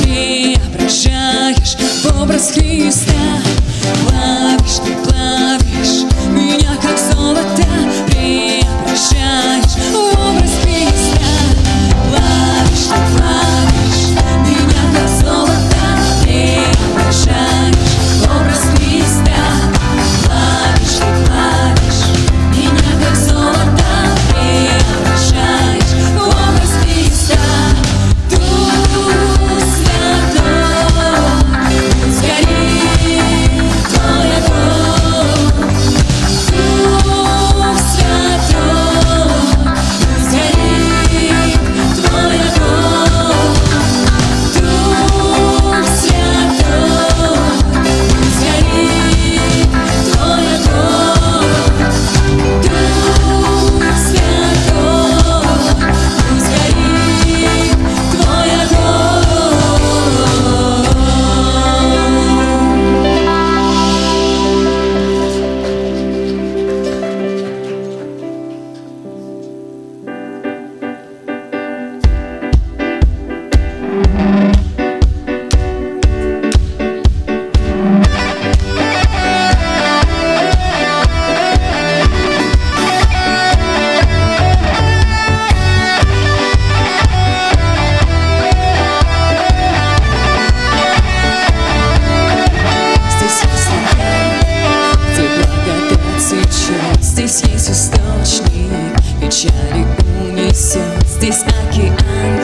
преображаешь в образ Христа. Плавишь, ты плавишь меня, как золото, преображаешь в образ Христа. Плавишь, ты плавишь меня, как золото, преображаешь в образ Христа. Плавишь, ты плавишь меня, как золото, преображаешь в образ Христа. Дух Святой, пусть горит Твой огонь. Дух Святой, пусть горит Твой огонь. Дух Святой, пусть горит Твой огонь. Дух Святой, пусть горит Твой Здесь есть источник, печали унесет. Здесь океан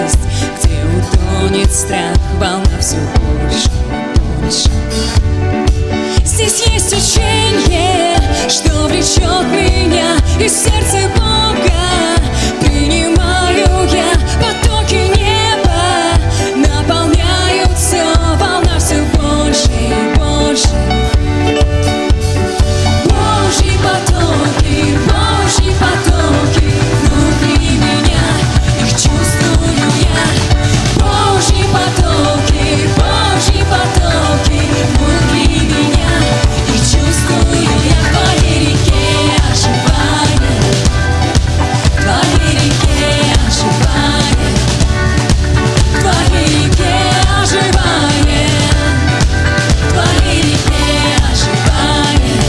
есть, где утонет страх, волна все больше и больше. Здесь есть течение, что влечет меня из сердца Бога. Принимаю я потоки неба, наполняются, волна все больше и больше. Божьи потоки внутри меня, их чувствую я. Божьи потоки внутри меня, их чувствую я. В Твоей реке оживания, в Твоей реке оживания, в Твоей реке оживания, в Твоей реке оживания.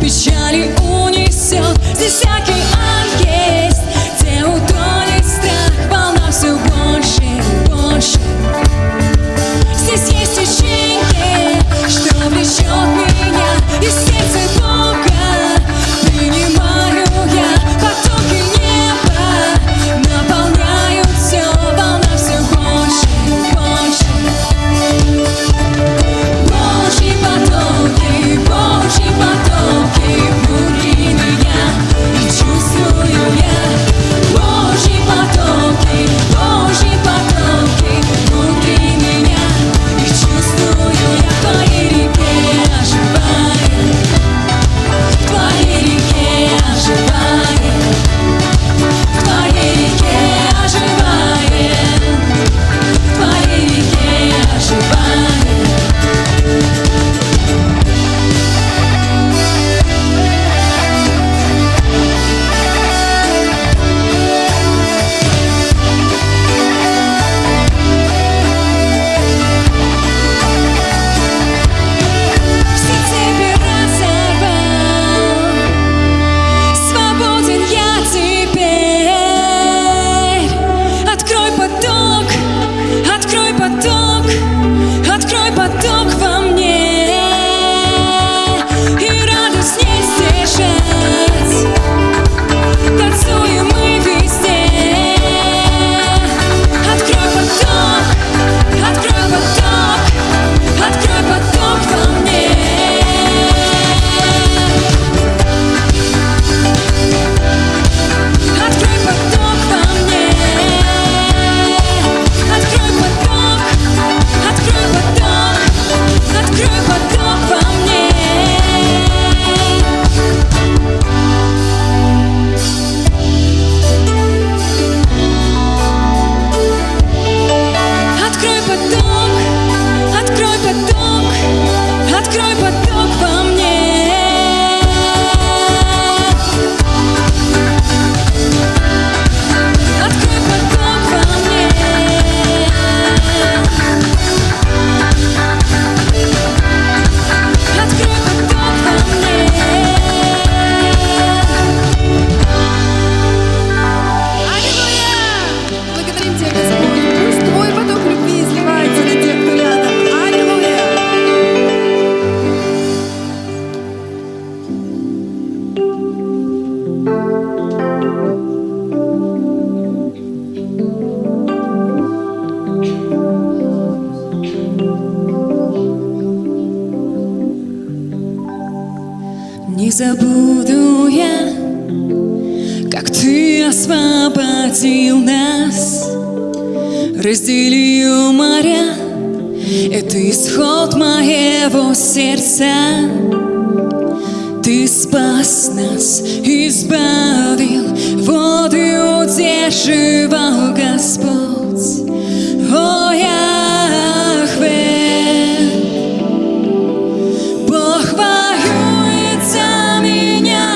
Печали унесет, здесь океан есть, где утонет страх, волна все больше и больше. Здесь есть течение, что влечет меня из сердца Бога. Принимаю я потоки неба, наполняют все, волна все больше и больше. Божьи потоки внутри меня, и чувствую забуду я, как ты освободил нас, разделил моря. Это исход моего сердца. Ты спас нас, избавил, воды удерживал Господь. О, Яхве, Бог воюет за меня,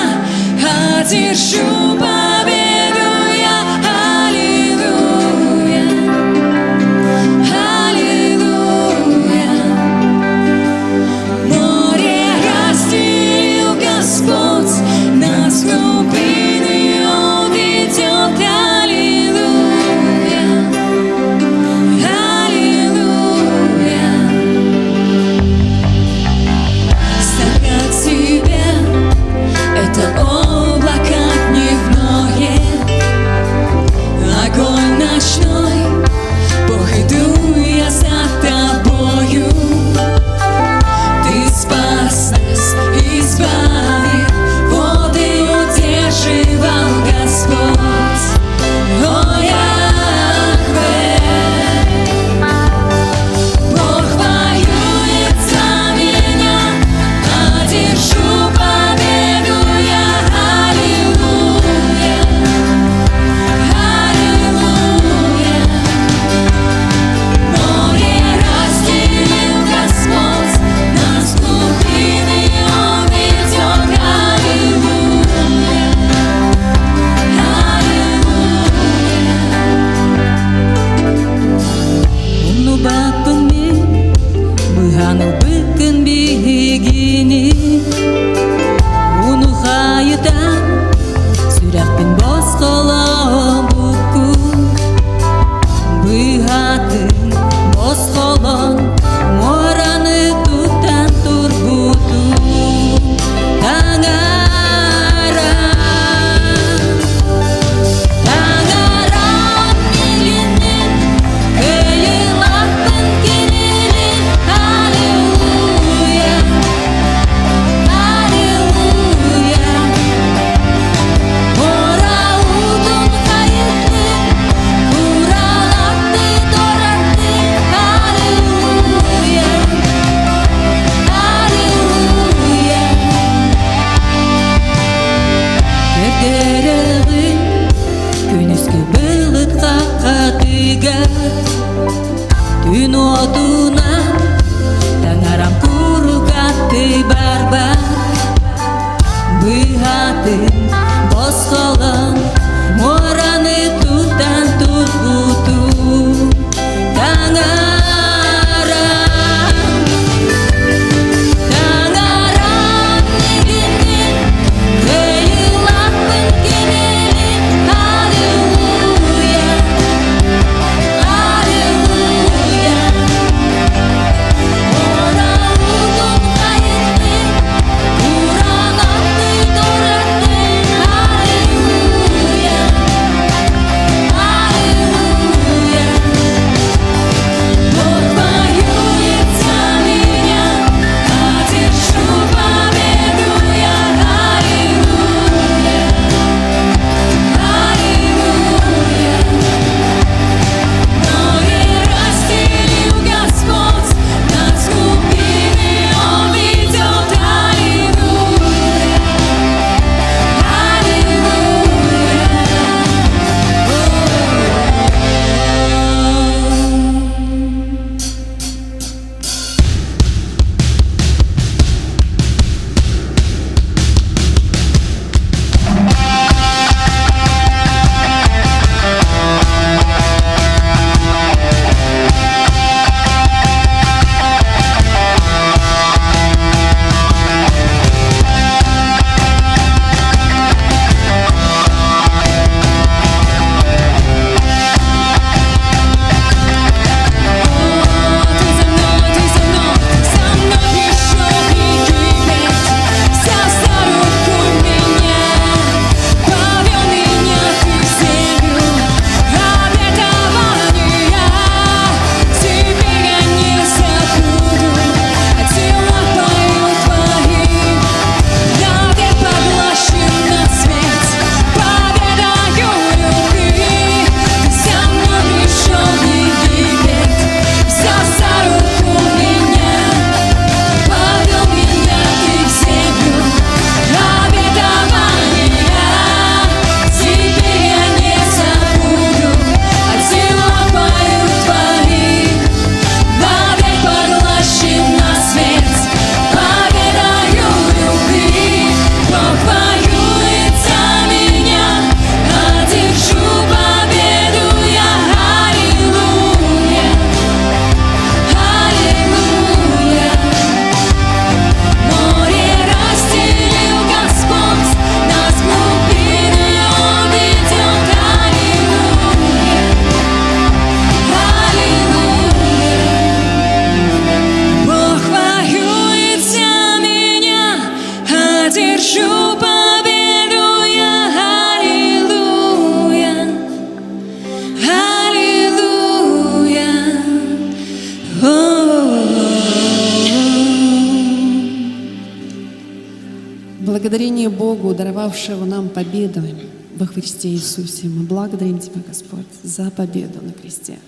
одержу победу я. Аллилуйя, аллилуйя. Море разделил Господь, нас в глубины Он ведет. Аллилуйя, аллилуйя. Страх от Тебя — это облако дневное, огонь ночной. Бог, иду я за Тобою. Ты спас нас, избавил, воды удерживал Господь. О, Яхве, Бог воюет за меня, одержу победу я. Аллилуйя, аллилуйя. Море разделил Господь, нас в глубины Он ведет. Аллилуйя, аллилуйя. Уну бапын мен мыгану быкын бигини. Уну хайыта сүрәкпен босқолон буку. Быгатын босқолон мораны туттан турбуту. Таңарам милинен кыйылаппын кенелен. Аллилуйя, аллилуйя. Ораудун хайытты, уралапты торатты. Аллилуйя, аллилуйя. Кердерегин күнүскө былытка катыгар. Түн отуна таңарам курукатты барбар. Быгатын босқолон мораны туттан турбуту. Таңарам милинен кыйылаппын кенелен. Аллилуйя, аллилуйя. Ораудун хайытты, уралапты торатты. благодарение Богу, даровавшего нам победу во Христе Иисусе. Мы благодарим Тебя, Господь, за победу на кресте.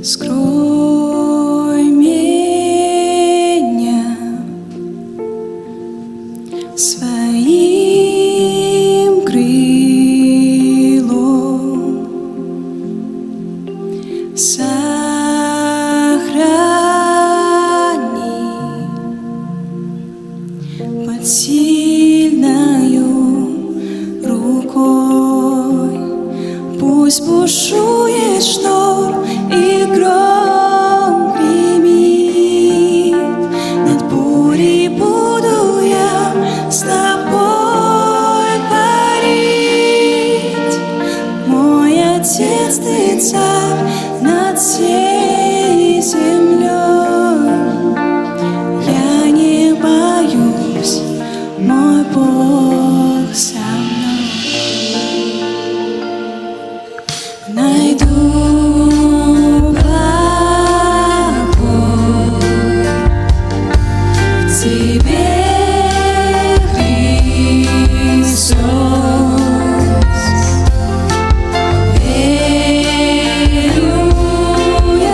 Скрой меня своим крылом, сохрани под сильною рукой. Пусть бушует шторм и гром гремит, над бурей буду я с тобой парить. Мой Отец, Ты царь над всей землей. Я не боюсь, мой Бог со мной. Найду покой в Тебе, Христос. Верю я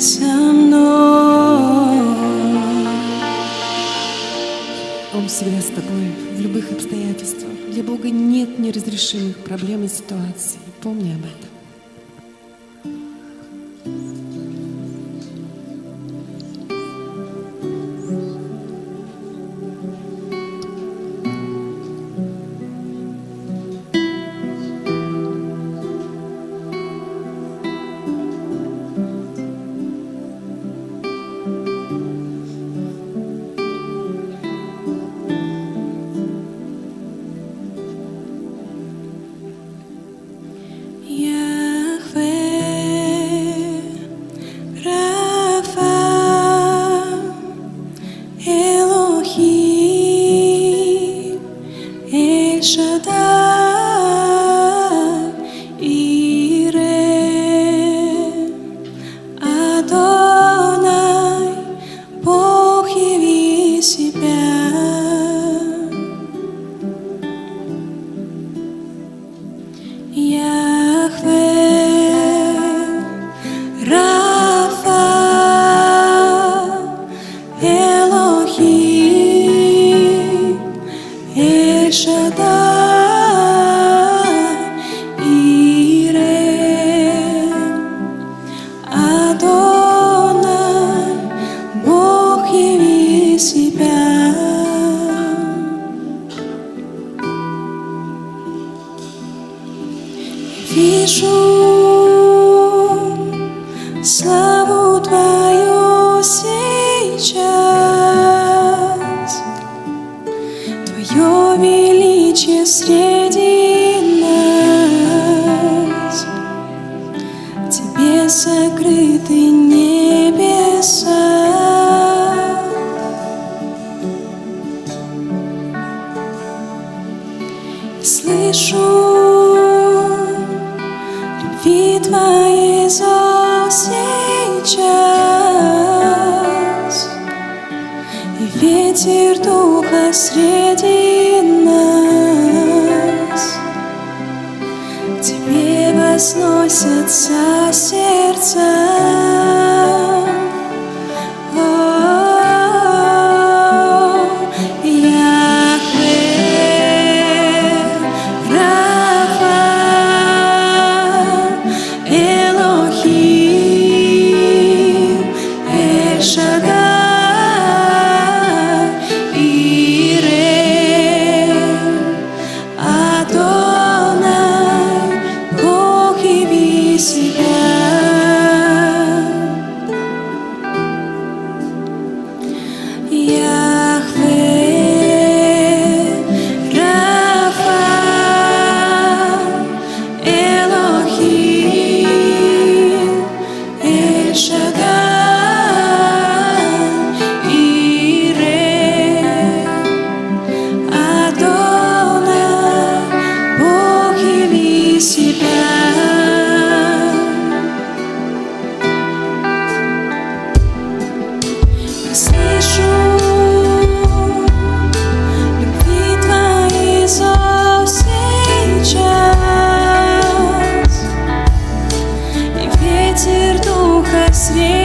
со мной. Он всегда с тобой, в любых обстоятельствах. Для Бога нет неразрешимых проблем и ситуаций. Помни об этом. Яхве, Рафа, Элохим, Эль-Шаддай, Ире, Адонай, Бог яви себя. Яхве, Рафа, Элохим, Эль-Шаддай, Ире, Адонай, Бог яви себя. Вижу славу Твою сейчас, Твое величие среди нас, Тебе сокрыты небеса. Слышу любви Твоей зов сейчас, и ветер Духа среди нас. К Тебе возносятся сердца. Слышу любви Твоей зов сейчас, и ветер Духа среди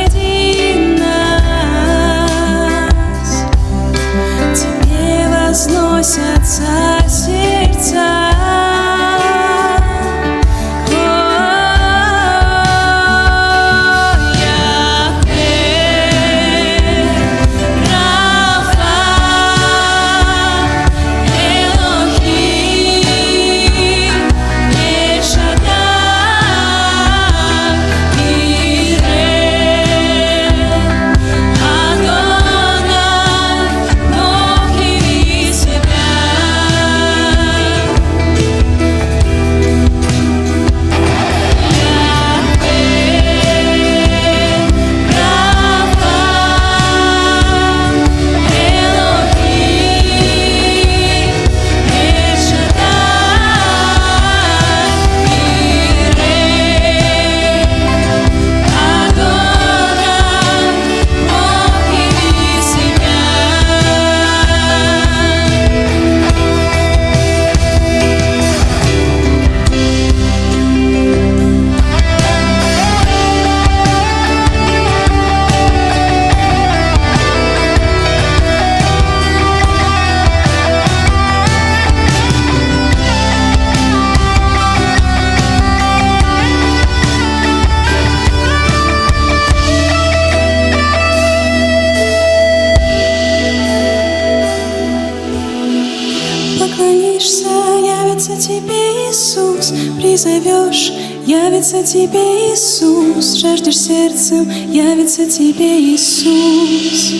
призовешь, явится тебе Иисус. Жаждешь сердцем, явится тебе Иисус.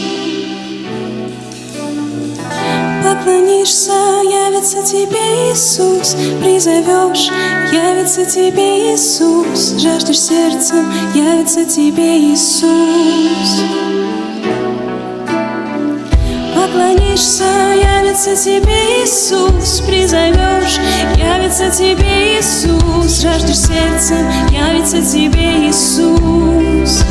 Поклонишься, явится тебе Иисус. Призовешь, явится тебе Иисус. Жаждешь сердцем, явится тебе Иисус. Поклонишься, явится тебе Иисус. Призовешь, явится тебе Иисус. Жаждешь сердцем, явится тебе Иисус.